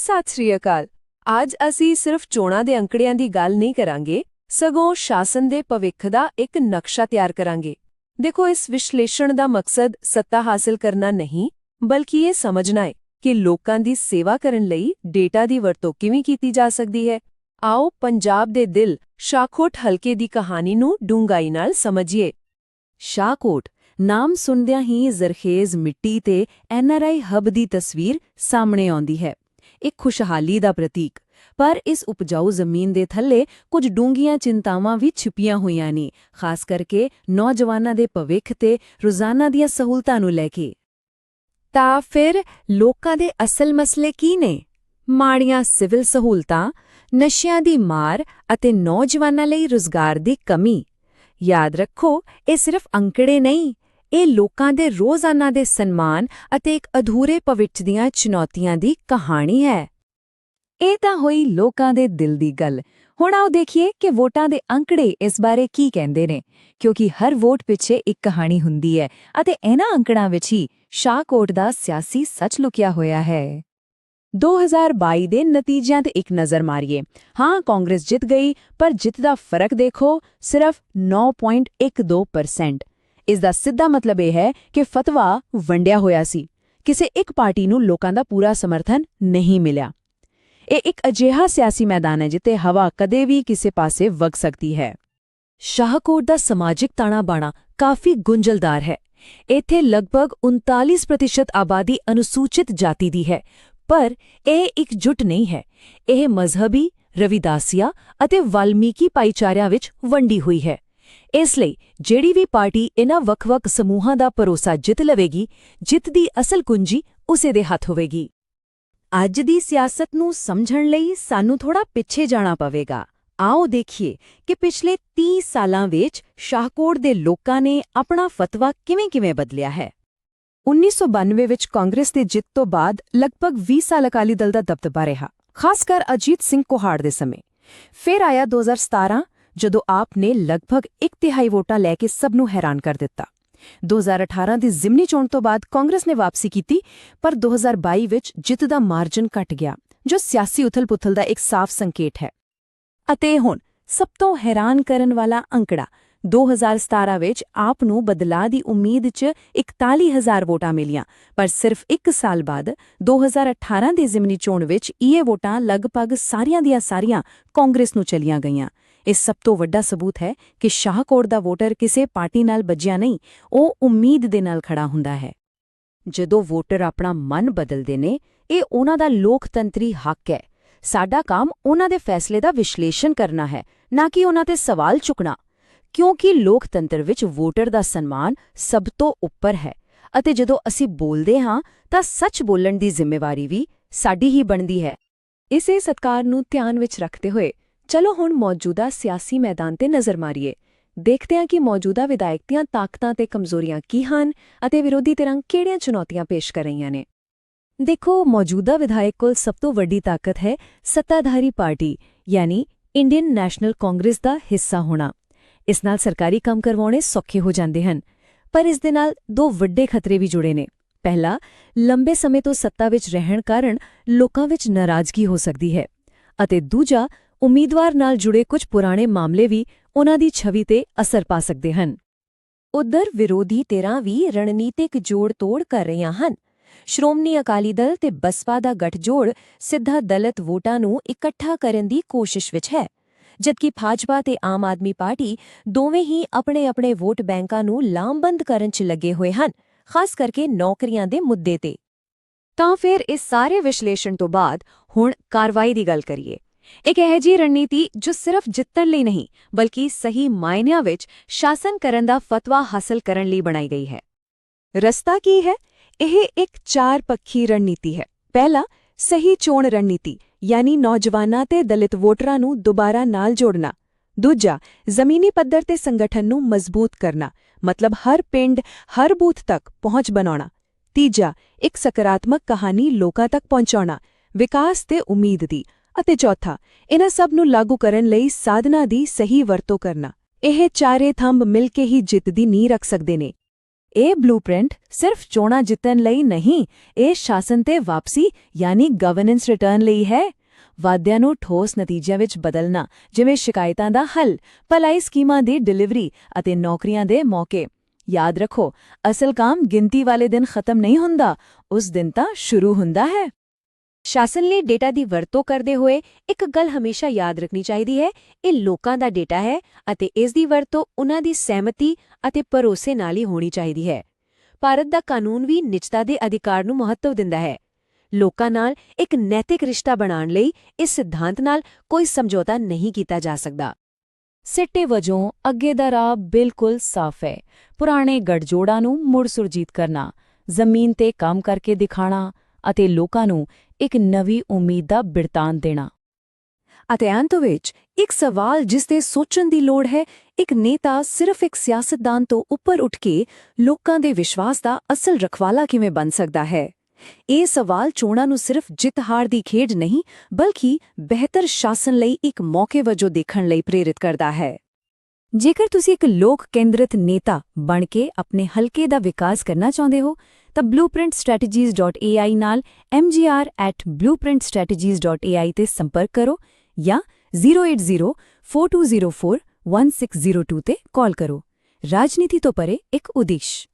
ਸਤਿ ਸ੍ਰੀ ਅਕਾਲ। ਅੱਜ ਅਸੀਂ ਸਿਰਫ ਚੋਣਾਂ ਦੇ ਅੰਕੜਿਆਂ ਦੀ ਗੱਲ ਨਹੀਂ ਕਰਾਂਗੇ, ਸਗੋਂ ਸ਼ਾਸਨ ਦੇ ਭਵਿੱਖ ਦਾ ਇੱਕ ਨਕਸ਼ਾ ਤਿਆਰ ਕਰਾਂਗੇ। ਦੇਖੋ, ਇਸ ਵਿਸ਼ਲੇਸ਼ਣ ਦਾ ਮਕਸਦ ਸੱਤਾ ਹਾਸਲ ਕਰਨਾ ਨਹੀਂ, ਬਲਕਿ ਇਹ ਸਮਝਣਾ ਹੈ ਕਿ ਲੋਕਾਂ ਦੀ ਸੇਵਾ ਕਰਨ ਲਈ ਡੇਟਾ ਦੀ ਵਰਤੋਂ ਕਿਵੇਂ ਕੀਤੀ ਜਾ ਸਕਦੀ ਹੈ। ਆਓ ਪੰਜਾਬ ਦੇ ਦਿਲ ਸ਼ਾਹਕੋਟ ਹਲਕੇ ਦੀ ਕਹਾਣੀ ਨੂੰ ਡੂੰਘਾਈ ਨਾਲ ਸਮਝੀਏ। ਸ਼ਾਹਕੋਟ ਨਾਮ ਸੁਣਦਿਆਂ ਹੀ ਜ਼ਰਖੇਜ਼ ਮਿੱਟੀ ਤੇ ਐਨਆਰਆਈ ਹੱਬ ਦੀ ਤਸਵੀਰ ਸਾਹਮਣੇ ਆਉਂਦੀ ਹੈ। ਇੱਕ ਖੁਸ਼ਹਾਲੀ ਦਾ ਪ੍ਰਤੀਕ, ਪਰ ਇਸ ਉਪਜਾਊ ਜ਼ਮੀਨ ਦੇ ਥੱਲੇ ਕੁਝ ਡੂੰਘੀਆਂ ਚਿੰਤਾਵਾਂ ਵੀ ਛਿਪੀਆਂ ਹੋਈਆਂ ਨੇ, ਖਾਸ ਕਰਕੇ ਨੌਜਵਾਨਾਂ ਦੇ ਭਵਿੱਖ ਤੇ ਰੋਜ਼ਾਨਾ ਦੀਆਂ ਸਹੂਲਤਾਂ ਨੂੰ ਲੈ ਕੇ। ਤਾਂ ਫਿਰ ਲੋਕਾਂ ਦੇ ਅਸਲ ਮਸਲੇ ਕੀ ਨੇ? ਮਾੜੀਆਂ ਸਿਵਲ ਸਹੂਲਤਾਂ, ਨਸ਼ਿਆਂ ਦੀ ਮਾਰ ਅਤੇ ਨੌਜਵਾਨਾਂ ਲਈ ਰੁਜ਼ਗਾਰ ਦੀ ਕਮੀ। ਯਾਦ ਰੱਖੋ, ਇਹ ਸਿਰਫ ਅੰਕੜੇ ਨਹੀਂ, ਇਹ ਲੋਕਾਂ ਦੇ ਰੋਜ਼ਾਨਾ ਦੇ ਸਨਮਾਨ ਅਤੇ ਇੱਕ ਅਧੂਰੇ ਭਵਿੱਖ ਦੀਆਂ ਚੁਣੌਤੀਆਂ ਦੀ ਕਹਾਣੀ ਹੈ। ਇਹ ਤਾਂ ਹੋਈ ਲੋਕਾਂ ਦੇ ਦਿਲ ਦੀ ਗੱਲ। ਹੁਣ ਆਓ ਦੇਖੀਏ ਕਿ ਵੋਟਾਂ ਦੇ ਅੰਕੜੇ ਇਸ ਬਾਰੇ ਕੀ ਕਹਿੰਦੇ ਨੇ, ਕਿਉਂਕਿ ਹਰ ਵੋਟ ਪਿੱਛੇ ਇੱਕ ਕਹਾਣੀ ਹੁੰਦੀ ਹੈ ਅਤੇ ਇਹਨਾਂ ਅੰਕੜਾਂ ਵਿੱਚ ਹੀ ਸ਼ਾਹਕੋਟ ਦਾ ਸਿਆਸੀ ਸੱਚ ਲੁਕਿਆ ਹੋਇਆ ਹੈ। 2022 ਦੇ ਨਤੀਜਿਆਂ ਤੇ ਇੱਕ ਨਜ਼ਰ ਮਾਰੀਏ। ਹਾਂ, ਕਾਂਗਰਸ ਜਿੱਤ ਗਈ, ਪਰ ਜਿੱਤ ਦਾ ਫਰਕ ਦੇਖੋ, ਸਿਰਫ 9.12%। ਇਸ ਦਾ ਸਿੱਧਾ ਮਤਲਬ ਇਹ ਹੈ ਕਿ ਫਤਵਾ ਵੰਡਿਆ ਹੋਇਆ ਸੀ। ਕਿਸੇ ਇੱਕ ਪਾਰਟੀ ਨੂੰ ਲੋਕਾਂ ਦਾ ਪੂਰਾ ਸਮਰਥਨ ਨਹੀਂ ਮਿਲਿਆ। ਇਹ ਇੱਕ ਅਜਿਹਾ ਸਿਆਸੀ ਮੈਦਾਨ ਹੈ ਜਿੱਥੇ ਹਵਾ ਕਦੇ ਵੀ ਕਿਸੇ ਪਾਸੇ ਵਗ ਸਕਦੀ ਹੈ। ਸ਼ਾਹਕੋਟ ਦਾ ਸਮਾਜਿਕ ਤਾਣਾ-ਬਾਣਾ ਕਾਫੀ ਗੁੰਝਲਦਾਰ ਹੈ। ਇੱਥੇ ਲਗਭਗ 39% ਆਬਾਦੀ ਅਨੁਸੂਚਿਤ ਜਾਤੀ ਦੀ ਹੈ, ਪਰ ਇਹ ਇਕਜੁੱਟ ਨਹੀਂ ਹੈ। ਇਹ ਮਜ਼ਹਬੀ, ਰਵਿਦਾਸੀਆ ਅਤੇ ਵਾਲਮੀਕੀ ਭਾਈਚਾਰਿਆਂ ਵਿੱਚ ਵੰਡੀ ਹੋਈ ਹੈ। ਇਸ ਲਈ ਜਿਹੜੀ ਵੀ ਪਾਰਟੀ ਇਨ੍ਹਾਂ ਵੱਖ-ਵੱਖ ਸਮੂਹਾਂ ਦਾ ਭਰੋਸਾ ਜਿੱਤ ਲਵੇਗੀ, ਜਿੱਤ ਦੀ ਅਸਲ ਕੁੰਜੀ ਉਸੇ ਦੇ ਹੱਥ ਹੋਵੇਗੀ। ਅੱਜ ਦੀ ਸਿਆਸਤ ਨੂੰ ਸਮਝਣ ਲਈ ਸਾਨੂੰ ਥੋੜਾ ਪਿੱਛੇ ਜਾਣਾ ਪਵੇਗਾ। ਆਓ ਦੇਖੀਏ ਕਿ ਪਿਛਲੇ 30 ਸਾਲਾਂ ਵਿੱਚ ਸ਼ਾਹਕੋਟ ਦੇ ਲੋਕਾਂ ਨੇ ਆਪਣਾ ਫਤਵਾ ਕਿਵੇਂ-ਕਿਵੇਂ ਬਦਲਿਆ ਹੈ। 1992 ਵਿੱਚ ਕਾਂਗਰਸ ਦੀ ਜਿੱਤ ਤੋਂ ਬਾਅਦ ਲਗਭਗ 20 ਸਾਲ ਅਕਾਲੀ ਦਲ ਦਾ ਦਬਦਬਾ ਰਿਹਾ, ਖਾਸ ਕਰ ਅਜੀਤ ਸਿੰਘ ਕੋਹਾੜ ਦੇ ਸਮੇਂ। ਫਿਰ ਆਇਆ 2017, ਜਦੋਂ ਆਪ ਨੇ ਲਗਭਗ 1/3 ਵੋਟਾਂ ਲੈ ਕੇ ਸਭ ਨੂੰ ਹੈਰਾਨ ਕਰ ਦਿੱਤਾ। 2018 ਦੀ ਜ਼ਿਮਨੀ ਚੋਣ ਤੋਂ ਬਾਅਦ ਕਾਂਗਰਸ ਨੇ ਵਾਪਸੀ ਕੀਤੀ, ਪਰ 2022 ਵਿੱਚ ਜਿੱਤ ਦਾ ਮਾਰਜਨ ਘਟ ਗਿਆ, ਜੋ ਸਿਆਸੀ ਉਥਲ-ਪੁਥਲ ਦਾ ਇੱਕ ਸਾਫ਼ ਸੰਕੇਤ ਹੈ। ਅਤੇ ਹੁਣ ਸਭ ਤੋਂ ਹੈਰਾਨ ਕਰਨ ਵਾਲਾ ਅੰਕੜਾ, 2017 ਵਿੱਚ ਆਪ ਨੂੰ ਬਦਲਾਅ ਦੀ ਉਮੀਦ 'ਚ 41,000 ਵੋਟਾਂ ਮਿਲੀਆਂ, ਪਰ ਸਿਰਫ 1 ਸਾਲ ਬਾਅਦ 2018 ਦੀ ਜ਼ਿਮਨੀ ਚੋਣ ਵਿੱਚ ਇਹ ਵੋਟਾਂ ਲਗਭਗ ਸਾਰੀਆਂ ਦੀਆਂ ਸਾਰੀਆਂ ਕਾਂਗਰਸ ਨੂੰ ਚਲੀਆਂ ਗਈਆਂ। ਇਹ ਸਭ ਤੋਂ ਵੱਡਾ ਸਬੂਤ ਹੈ ਕਿ ਸ਼ਾਹਕੋਟ ਦਾ ਵੋਟਰ ਕਿਸੇ ਪਾਰਟੀ ਨਾਲ ਬੱਝਿਆ ਨਹੀਂ, ਉਹ ਉਮੀਦ ਦੇ ਨਾਲ ਖੜਾ ਹੁੰਦਾ ਹੈ। ਜਦੋਂ ਵੋਟਰ ਆਪਣਾ ਮਨ ਬਦਲਦੇ ਨੇ, ਇਹ ਉਹਨਾਂ ਦਾ ਲੋਕਤੰਤਰੀ ਹੱਕ ਹੈ। ਸਾਡਾ ਕੰਮ ਉਹਨਾਂ ਦੇ ਫੈਸਲੇ ਦਾ ਵਿਸ਼ਲੇਸ਼ਣ ਕਰਨਾ ਹੈ, ਨਾ ਕਿ ਉਹਨਾਂ ਤੇ ਸਵਾਲ ਚੁੱਕਣਾ, ਕਿਉਂਕਿ ਲੋਕਤੰਤਰ ਵਿੱਚ ਵੋਟਰ ਦਾ ਸਨਮਾਨ ਸਭ ਤੋਂ ਉੱਪਰ ਹੈ ਅਤੇ ਜਦੋਂ ਅਸੀਂ ਬੋਲਦੇ ਹਾਂ ਤਾਂ ਸੱਚ ਬੋਲਣ ਦੀ ਜ਼ਿੰਮੇਵਾਰੀ ਵੀ ਸਾਡੀ ਹੀ ਬਣਦੀ ਹੈ। ਇਸੇ ਸਤਿਕਾਰ ਨੂੰ ਧਿਆਨ ਵਿੱਚ ਰੱਖਦੇ ਹੋਏ ਚਲੋ ਹੁਣ ਮੌਜੂਦਾ ਸਿਆਸੀ ਮੈਦਾਨ ਤੇ ਨਜ਼ਰ ਮਾਰੀਏ। ਦੇਖਦੇ ਹਾਂ ਕਿ ਮੌਜੂਦਾ ਵਿਧਾਇਕ ਦੀਆਂ ਤਾਕਤਾਂ ਤੇ ਕਮਜ਼ੋਰੀਆਂ ਕੀ ਹਨ ਅਤੇ ਵਿਰੋਧੀ ਧਿਰਾਂ ਕਿਹੜੀਆਂ ਚੁਣੌਤੀਆਂ ਪੇਸ਼ ਕਰ ਰਹੀਆਂ ਨੇ। ਦੇਖੋ, ਮੌਜੂਦਾ ਵਿਧਾਇਕ ਕੋਲ ਸਭ ਤੋਂ ਵੱਡੀ ਤਾਕਤ ਹੈ ਸੱਤਾਧਾਰੀ ਪਾਰਟੀ, ਯਾਨੀ ਇੰਡੀਅਨ ਨੈਸ਼ਨਲ ਕਾਂਗਰਸ ਦਾ ਹਿੱਸਾ ਹੋਣਾ। ਇਸ ਨਾਲ ਸਰਕਾਰੀ ਕੰਮ ਕਰਵਾਉਣੇ ਸੌਖੇ ਹੋ ਜਾਂਦੇ ਹਨ, ਪਰ ਇਸ ਦੇ ਨਾਲ ਦੋ ਵੱਡੇ ਖਤਰੇ ਵੀ ਜੁੜੇ ਨੇ। ਪਹਿਲਾ, ਲੰਬੇ ਸਮੇਂ ਤੋਂ ਸੱਤਾ ਵਿੱਚ ਰਹਿਣ ਕਾਰਨ ਲੋਕਾਂ ਵਿੱਚ ਨਾਰਾਜ਼ਗੀ ਹੋ ਸਕਦੀ ਹੈ, ਅਤੇ ਦੂਜਾ, ਉਮੀਦਵਾਰ ਨਾਲ ਜੁੜੇ ਕੁਝ ਪੁਰਾਣੇ ਮਾਮਲੇ ਵੀ ਉਨ੍ਹਾਂ ਦੀ ਛਵੀ ਤੇ ਅਸਰ ਪਾ ਸਕਦੇ ਹਨ। ਉੱਧਰ ਵਿਰੋਧੀ ਧਿਰਾਂ ਵੀ ਰਣਨੀਤਿਕ ਜੋੜ-ਤੋੜ ਕਰ ਰਹੀਆਂ ਹਨ। ਸ਼੍ਰੋਮਣੀ ਅਕਾਲੀ ਦਲ ਤੇ ਬਸਪਾ ਦਾ ਗਠਜੋੜ ਸਿੱਧਾ ਦਲਿਤ ਵੋਟਾਂ ਨੂੰ ਇਕੱਠਾ ਕਰਨ ਦੀ ਕੋਸ਼ਿਸ਼ ਵਿੱਚ ਹੈ, ਜਦਕਿ ਭਾਜਪਾ ਤੇ ਆਮ ਆਦਮੀ ਪਾਰਟੀ ਦੋਵੇਂ ਹੀ ਆਪਣੇ-ਆਪਣੇ ਵੋਟ ਬੈਂਕਾਂ ਨੂੰ ਲਾਮਬੰਦ ਕਰਨ 'ਚ ਲੱਗੇ ਹੋਏ ਹਨ, ਖਾਸ ਕਰਕੇ ਨੌਕਰੀਆਂ ਦੇ ਮੁੱਦੇ ਤੇ। ਤਾਂ ਫਿਰ ਇਸ ਸਾਰੇ ਵਿਸ਼ਲੇਸ਼ਣ ਤੋਂ ਬਾਅਦ ਹੁਣ ਕਾਰਵਾਈ ਦੀ ਗੱਲ ਕਰੀਏ। ਇੱਕ ਅਜਿਹੀ ਰਣਨੀਤੀ ਜੋ ਸਿਰਫ ਜਿੱਤਣ ਲਈ ਨਹੀਂ, ਬਲਕਿ ਸਹੀ ਮਾਇਨਿਆਂ ਵਿੱਚ ਸ਼ਾਸਨ ਕਰਨ ਦਾ ਫਤਵਾ ਹਾਸਲ ਕਰਨ ਲਈ ਬਣਾਈ ਗਈ ਹੈ। ਰਸਤਾ ਕੀ ਹੈ? ਇਹ ਇੱਕ 4-ਪੱਖੀ ਰਣਨੀਤੀ ਹੈ। ਪਹਿਲਾ, ਸਹੀ ਚੋਣ ਰਣਨੀਤੀ, ਯਾਨੀ ਨੌਜਵਾਨਾਂ ਤੇ ਦਲਿਤ ਵੋਟਰਾਂ ਨੂੰ ਦੁਬਾਰਾ ਨਾਲ ਜੋੜਨਾ। ਦੂਜਾ, ਜ਼ਮੀਨੀ ਪੱਧਰ ਤੇ ਸੰਗਠਨ ਨੂੰ ਮਜ਼ਬੂਤ ਕਰਨਾ, ਮਤਲਬ ਹਰ ਪਿੰਡ, ਹਰ ਬੂਥ ਤੱਕ ਪਹੁੰਚ ਬਣਾਉਣਾ। ਤੀਜਾ, ਇੱਕ ਸਕਾਰਾਤਮਕ ਕਹਾਣੀ ਲੋਕਾਂ ਤੱਕ ਪਹੁੰਚਾਉਣਾ, ਵਿਕਾਸ ਤੇ ਉਮੀਦ ਦੀ। ਅਤੇ ਚੌਥਾ, ਇਨ੍ਹਾਂ ਸਭ ਨੂੰ ਲਾਗੂ ਕਰਨ ਲਈ ਸਾਧਨਾਂ ਦੀ ਸਹੀ ਵਰਤੋਂ ਕਰਨਾ। ਇਹ ਚਾਰੇ ਥੰਬ ਮਿਲ ਕੇ ਹੀ ਜਿੱਤ ਦੀ ਨੀਂਹ ਰੱਖ ਸਕਦੇ ਨੇ। ਇਹ ਬਲੂਪ੍ਰਿੰਟ ਸਿਰਫ ਚੋਣਾਂ ਜਿੱਤਣ ਲਈ ਨਹੀਂ, ਇਹ ਸ਼ਾਸਨ ਤੇ ਵਾਪਸੀ ਯਾਨੀ ਗਵਰਨੈਂਸ ਰਿਟਰਨ ਲਈ ਹੈ। ਵਾਅਦਿਆਂ ਨੂੰ ਠੋਸ ਨਤੀਜਿਆਂ ਵਿੱਚ ਬਦਲਣਾ, ਜਿਵੇਂ ਸ਼ਿਕਾਇਤਾਂ ਦਾ ਹੱਲ, ਭਲਾਈ ਸਕੀਮਾਂ ਦੀ ਡਿਲੀਵਰੀ ਅਤੇ ਨੌਕਰੀਆਂ ਦੇ ਮੌਕੇ। ਯਾਦ ਰੱਖੋ, ਅਸਲ ਕੰਮ ਗਿਣਤੀ ਵਾਲੇ ਦਿਨ ਖਤਮ ਨਹੀਂ ਹੁੰਦਾ, ਉਸ ਦਿਨ ਤਾਂ ਸ਼ੁਰੂ ਹੁੰਦਾ ਹੈ। ਸ਼ਾਸਨ ਲਈ ਡੇਟਾ ਦੀ ਵਰਤੋਂ ਕਰਦੇ ਹੋਏ ਇੱਕ ਗੱਲ ਹਮੇਸ਼ਾ ਯਾਦ ਰੱਖਣੀ ਚਾਹੀਦੀ ਹੈ, ਇਹ ਲੋਕਾਂ ਦਾ ਡੇਟਾ ਹੈ ਅਤੇ ਇਸ ਦੀ ਵਰਤੋਂ ਉਨ੍ਹਾਂ ਦੀ ਸਹਿਮਤੀ ਅਤੇ ਭਰੋਸੇ ਨਾਲ ਹੀ ਹੋਣੀ ਚਾਹੀਦੀ ਹੈ। ਭਾਰਤ ਦਾ ਕਾਨੂੰਨ ਵੀ ਨਿਜਤਾ ਦੇ ਅਧਿਕਾਰ ਨੂੰ ਮਹੱਤਵ ਦਿੰਦਾ ਹੈ। ਲੋਕਾਂ ਨਾਲ ਇੱਕ ਨੈਤਿਕ ਰਿਸ਼ਤਾ ਬਣਾਉਣ ਲਈ ਇਸ ਸਿਧਾਂਤ ਨਾਲ ਕੋਈ ਸਮਝੌਤਾ ਨਹੀਂ ਕੀਤਾ ਜਾ ਸਕਦਾ। ਸਿੱਟੇ ਵਜੋਂ ਅੱਗੇ ਦਾ ਰਾਹ ਬਿਲਕੁਲ ਸਾਫ਼ ਹੈ। ਪੁਰਾਣੇ ਗੱਠਜੋੜਾਂ ਨੂੰ ਮੁੜ ਸੁਰਜੀਤ ਕਰਨਾ, ਜ਼ਮੀਨ ਤੇ ਕੰਮ ਕਰਕੇ ਦਿਖਾਣਾ ਅਤੇ ਲੋਕਾਂ ਨੂੰ ਇੱਕ ਨਵੀਂ ਉਮੀਦ ਦਾ ਬਿਰਤਾਂਤ ਦੇਣਾ। ਅਤੇ ਅੰਤ ਵਿੱਚ ਇੱਕ ਸਵਾਲ ਜਿਸ ਤੇ ਸੋਚਣ ਦੀ ਲੋੜ ਹੈ, ਇੱਕ ਨੇਤਾ ਸਿਰਫ ਇੱਕ ਸਿਆਸਤਦਾਨ ਤੋਂ ਉੱਪਰ ਉੱਠ ਕੇ ਲੋਕਾਂ ਦੇ ਵਿਸ਼ਵਾਸ ਦਾ ਅਸਲ ਰਖਵਾਲਾ ਕਿਵੇਂ ਬਣ ਸਕਦਾ ਹੈ? ਇਹ ਸਵਾਲ ਚੋਣਾਂ ਨੂੰ ਸਿਰਫ ਜਿੱਤ-ਹਾਰ ਦੀ ਖੇਡ ਨਹੀਂ, ਬਲਕਿ ਬਿਹਤਰ ਸ਼ਾਸਨ ਲਈ ਇੱਕ ਮੌਕੇ ਵਜੋਂ ਦੇਖਣ ਲਈ ਪ੍ਰੇਰਿਤ ਕਰਦਾ ਹੈ। ਜੇਕਰ ਤੁਸੀਂ ਇੱਕ ਲੋਕ ਕੇਂਦਰਿਤ ਨੇਤਾ ਬਣ ਕੇ ਆਪਣੇ ਹਲਕੇ ਦਾ ਵਿਕਾਸ ਕਰਨਾ ਚਾਹੁੰਦੇ ਹੋ ਤਾਂ blueprintstrategies.ai ਨਾਲ mgr@blueprintstrategies.ai ਤੇ ਸੰਪਰਕ ਕਰੋ ਜਾਂ 08042041602 ਤੇ ਕਾਲ ਕਰੋ। ਰਾਜਨੀਤੀ ਤੋਂ ਪਰੇ ਇੱਕ ਉਦੇਸ਼।